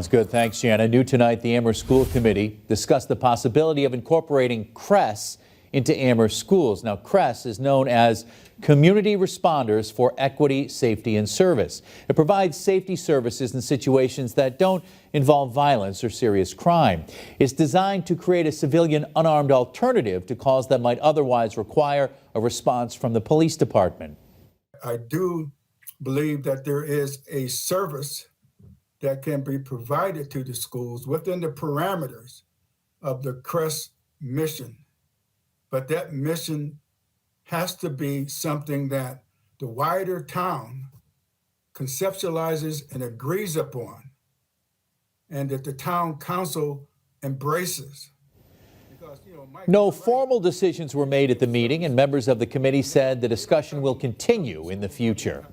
That's good. Thanks, Jana. New tonight, the Amherst School Committee discussed the possibility of incorporating CRESS into Amherst schools. Now, CRESS is known as Community Responders for Equity, Safety, and Service. It provides safety services in situations that don't involve violence or serious crime. It's designed to create a civilian unarmed alternative to calls that might otherwise require a response from the police department. I do believe that there is a service that can be provided to the schools within the parameters of the CRESS mission. But that mission has to be something that the wider town conceptualizes and agrees upon, and that the town council embraces. No formal decisions were made at the meeting, and members of the committee said the discussion will continue in the future.